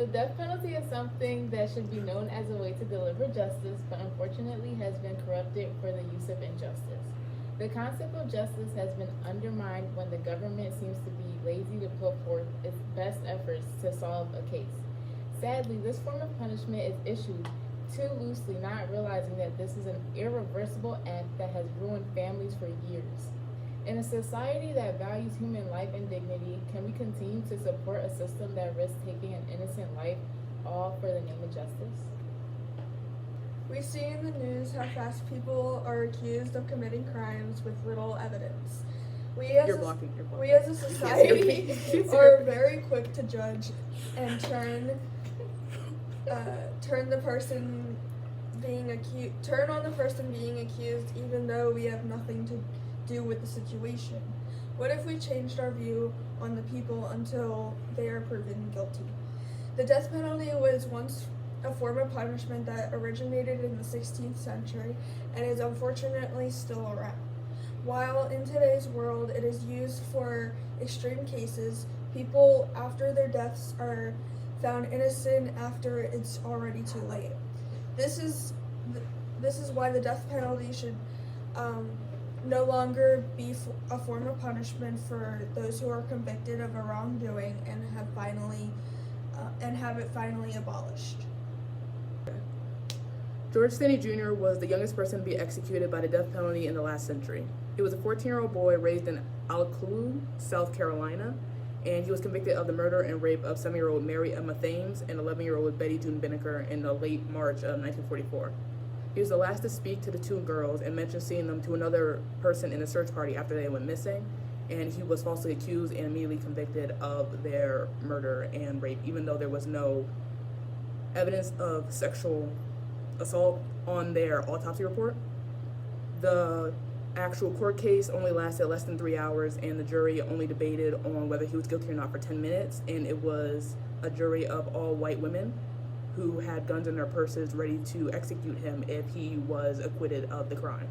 The death penalty is something that should be known as a way to deliver justice, but unfortunately has been corrupted for the use of injustice. The concept of justice has been undermined when the government seems to be lazy to put forth its best efforts to solve a case. Sadly, this form of punishment is issued too loosely, not realizing that this is an irreversible act that has ruined families for years. In a society that values human life and dignity, can we continue to support a system that risks taking an innocent life, all for the name of justice? We see in the news how fast people are accused of committing crimes with little evidence. We as a society are very quick to judge and turn on the person being accused, even though we have nothing to do with the situation. What if we changed our view on the people until they are proven guilty? The death penalty was once a form of punishment that originated in the 16th century and is unfortunately still around. While in today's world it is used for extreme cases, people after their deaths are found innocent after it's already too late. This is why the death penalty should no longer be a form of punishment for those who are convicted of a wrongdoing and have it finally abolished. George Stinney Jr. was the youngest person to be executed by the death penalty in the last century. He was a 14-year-old boy raised in Alcolu, South Carolina, and he was convicted of the murder and rape of 7-year-old Mary Emma Thames and 11-year-old Betty June Binnicker in the late March of 1944. He was the last to speak to the two girls and mentioned seeing them to another person in a search party after they went missing, and he was falsely accused and immediately convicted of their murder and rape, even though there was no evidence of sexual assault on their autopsy report. The actual court case only lasted less than 3 hours, and the jury only debated on whether he was guilty or not for 10 minutes, and it was a jury of all white women who had guns in their purses ready to execute him if he was acquitted of the crime.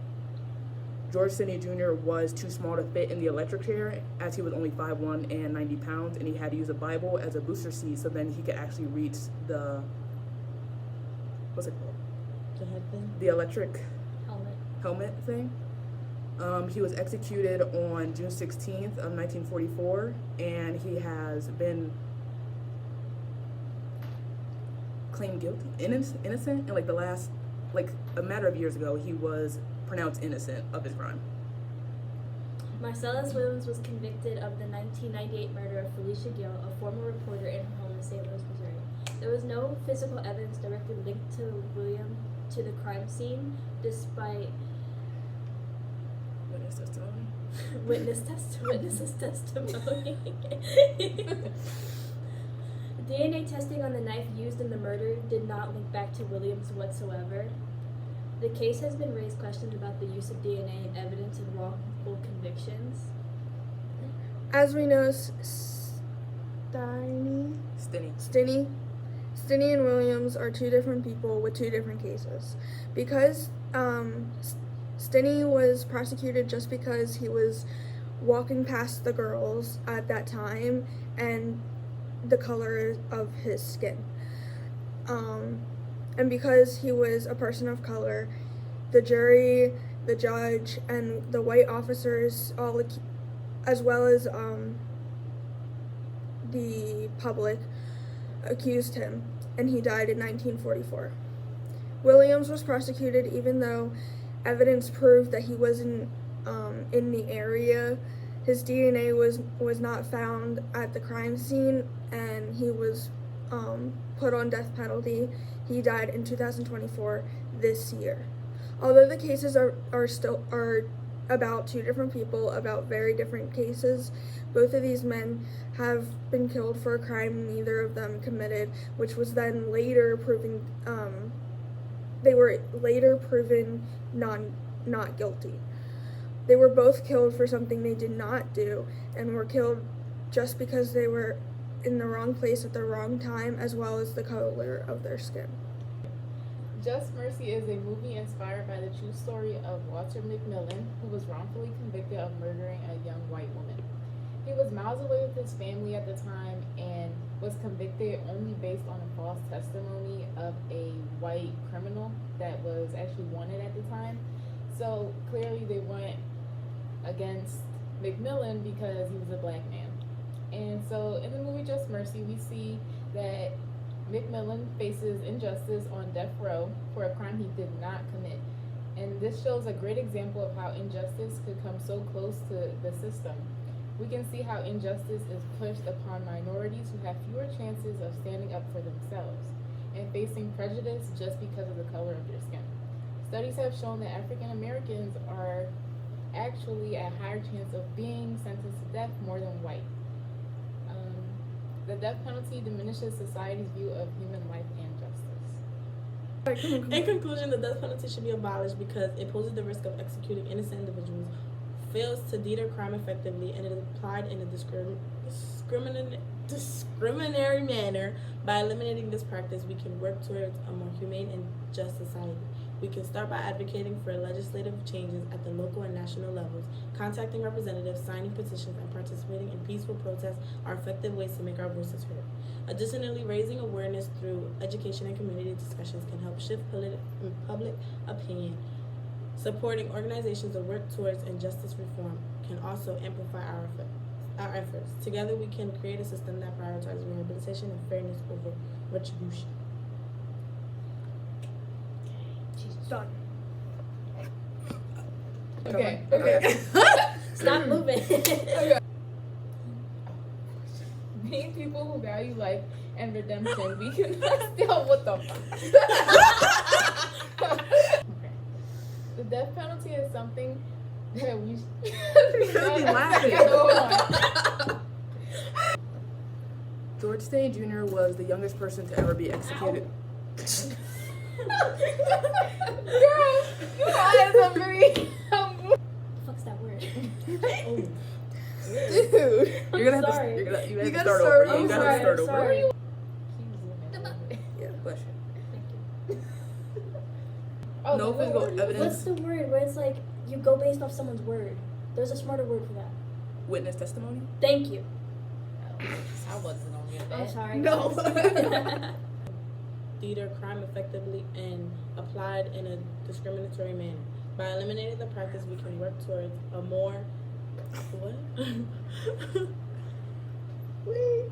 George Stinney Jr. was too small to fit in the electric chair, as he was only 5'1" and 90 pounds, and he had to use a Bible as a booster seat so then he could actually reach the, what's it called? The head thing? The electric Helmet. thing. He was executed on June 16th of 1944, and he has been claimed guilty, innocent, and a matter of years ago, he was pronounced innocent of his crime. Marcellus Williams was convicted of the 1998 murder of Felicia Gill, a former reporter in her home in St. Louis, Missouri. There was no physical evidence directly linked to William to the crime scene, despite witnesses' testimony. DNA testing on the knife used in the murder did not link back to Williams whatsoever. The case has been raised questions about the use of DNA in evidence in wrongful convictions. As we know, Stinney and Williams are two different people with two different cases. Because Stinney was prosecuted just because he was walking past the girls at that time and the color of his skin. And because he was a person of color, the jury, the judge, and the white officers, as well as the public, accused him, and he died in 1944. Williams was prosecuted even though evidence proved that he wasn't in the area. His DNA was not found at the crime scene, and he was put on death penalty. He died in 2024, this year. Although the cases are about two different people, about very different cases, both of these men have been killed for a crime neither of them committed, which was then later proven, they were later proven not guilty. They were both killed for something they did not do, and were killed just because they were in the wrong place at the wrong time, as well as the color of their skin. Just Mercy is a movie inspired by the true story of Walter McMillan, who was wrongfully convicted of murdering a young white woman. He was miles away with his family at the time, and was convicted only based on a false testimony of a white criminal that was actually wanted at the time. So clearly they went against McMillan because he was a black man. And so in the movie Just Mercy, we see that McMillan faces injustice on death row for a crime he did not commit. And this shows a great example of how injustice could come so close to the system. We can see how injustice is pushed upon minorities who have fewer chances of standing up for themselves and facing prejudice just because of the color of their skin. Studies have shown that African Americans are actually at higher chance of being sentenced to death more than white. The death penalty diminishes society's view of human life and justice. In conclusion, the death penalty should be abolished because it poses the risk of executing innocent individuals, fails to deter crime effectively, and it is applied in a discriminatory manner. By eliminating this practice, we can work towards a more humane and just society. We can start by advocating for legislative changes at the local and national levels. Contacting representatives, signing petitions, and participating in peaceful protests are effective ways to make our voices heard. Additionally, raising awareness through education and community discussions can help shift public opinion. Supporting organizations that work towards injustice reform can also amplify our efforts. Together, we can create a system that prioritizes rehabilitation and fairness over retribution. Done. Okay. Stop moving. Being people who value life and redemption, we cannot still what the fuck? Okay. The death penalty is something that we Should be laughing. Hold on. George Day Jr. was the youngest person to ever be executed. Girl, you are somebody. Fuck's that word? Dude. You're gonna have to. Sorry. You You gotta gotta start start over. You over. gotta Sorry, start over. sorry. Yeah, bless you. Thank you. Oh, No there's physical word. evidence. What's the word where it's like you go based off someone's word? There's a smarter word for that. Witness testimony. Thank you. I wasn't on your I'm bed. sorry. No. guys. Deter crime effectively and applied in a discriminatory manner. By eliminating the practice, we can work towards a more Wait.